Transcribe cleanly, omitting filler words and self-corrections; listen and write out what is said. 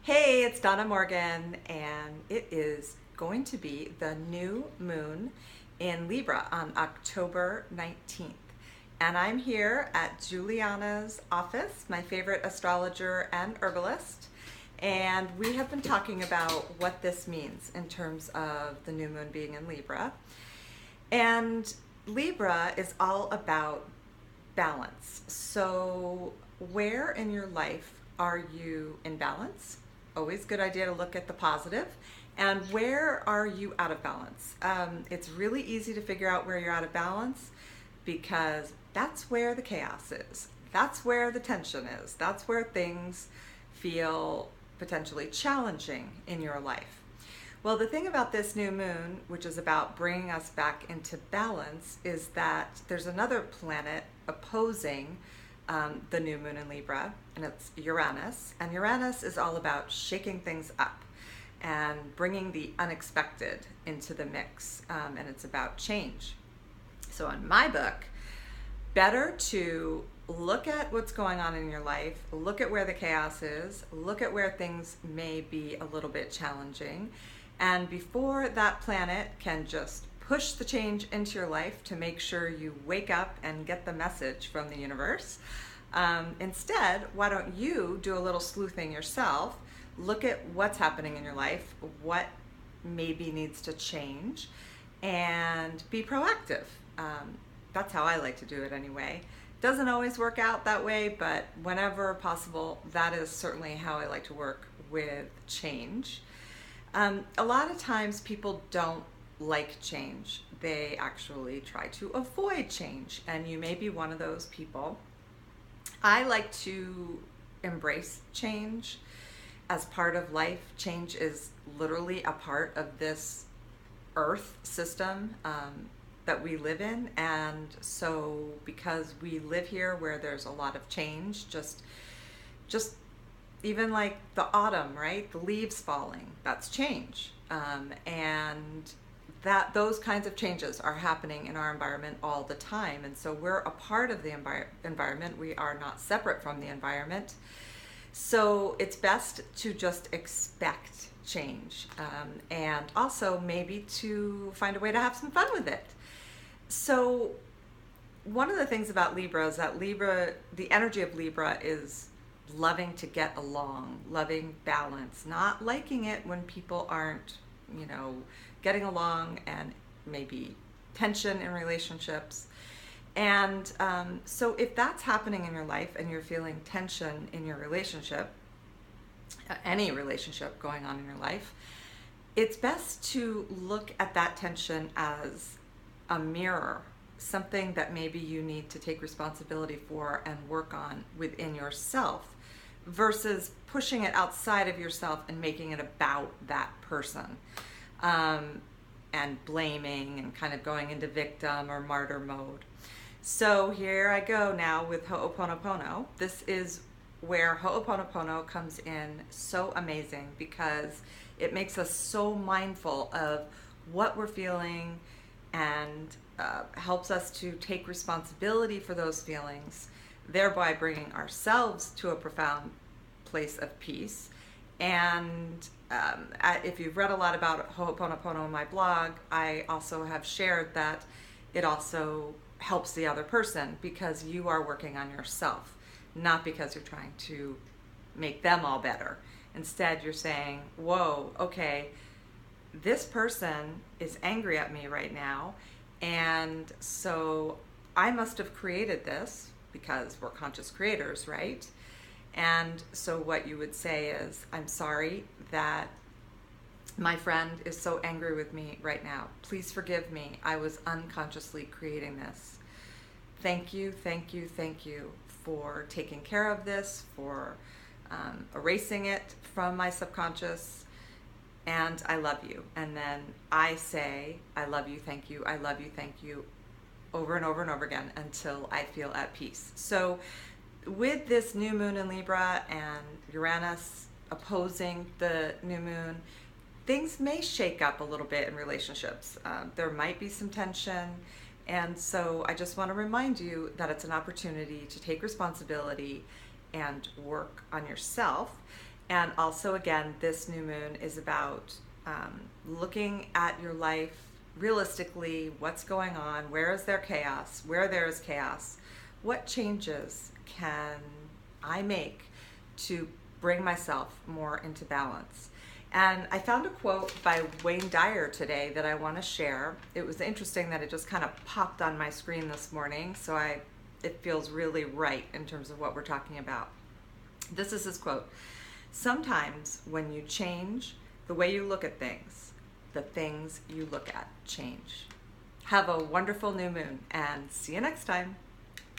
Hey, it's Donna Morgan, and it is going to be the new moon in Libra on October 19th. And I'm here at Juliana's office, my favorite astrologer and herbalist. And we have been talking about what this means in terms of the new moon being in Libra. And Libra is all about balance. So, where in your life are you in balance? Always good idea to look at the positive. And where are you out of balance? It's really easy to figure out where you're out of balance because that's where the chaos is. That's where the tension is. That's where things feel potentially challenging in your life. Well, the thing about this new moon, which is about bringing us back into balance, is that there's another planet opposing the new moon in Libra, and it's Uranus. And Uranus is all about shaking things up and bringing the unexpected into the mix, and it's about change. So, in my book, better to look at what's going on in your life, look at where the chaos is, look at where things may be a little bit challenging. And before that planet can just push the change into your life to make sure you wake up and get the message from the universe, instead, why don't you do a little sleuthing yourself, look at what's happening in your life, what maybe needs to change, and be proactive. That's how I like to do it anyway. Doesn't always work out that way, but whenever possible, that is certainly how I like to work with change. A lot of times people don't like change. They actually try to avoid change, and you may be one of those people. I like to embrace change as part of life. Change is literally a part of this earth system that we live in, and so because we live here where there's a lot of change, just even like the autumn, right? The leaves falling, that's change. And that those kinds of changes are happening in our environment all the time. And so we're a part of the environment. We are not separate from the environment. So it's best to just expect change, and also maybe to find a way to have some fun with it. So one of the things about Libra is that the energy of Libra is loving to get along, loving balance, not liking it when people aren't, getting along, and maybe tension in relationships. And so if that's happening in your life and you're feeling tension in your relationship, any relationship going on in your life, it's best to look at that tension as a mirror, something that maybe you need to take responsibility for and work on within yourself, versus pushing it outside of yourself and making it about that person, and blaming and kind of going into victim or martyr mode. So here I go now with Ho'oponopono. This is where Ho'oponopono comes in so amazing because it makes us so mindful of what we're feeling and helps us to take responsibility for those feelings, thereby bringing ourselves to a profound place of peace. And if you've read a lot about Ho'oponopono in my blog, I also have shared that it also helps the other person because you are working on yourself, not because you're trying to make them all better. Instead, you're saying, whoa, okay, this person is angry at me right now, and so I must have created this because we're conscious creators, right? And so what you would say is, I'm sorry that my friend is so angry with me right now. Please forgive me. I was unconsciously creating this. Thank you, thank you, thank you for taking care of this, for erasing it from my subconscious, and I love you. And then I say, I love you, thank you, I love you, thank you, over and over and over again until I feel at peace. So with this new moon in Libra and Uranus opposing the new moon, things may shake up a little bit in relationships. There might be some tension. And so I just want to remind you that it's an opportunity to take responsibility and work on yourself. And also, again, this new moon is about looking at your life realistically. What's going on? Where is there chaos? Where there is chaos, what changes can I make to bring myself more into balance? And I found a quote by Wayne Dyer today that I want to share. It was interesting that it just kind of popped on my screen this morning, so it feels really right in terms of what we're talking about. This is his quote: "Sometimes when you change the way you look at things, the things you look at change." Have a wonderful new moon and see you next time.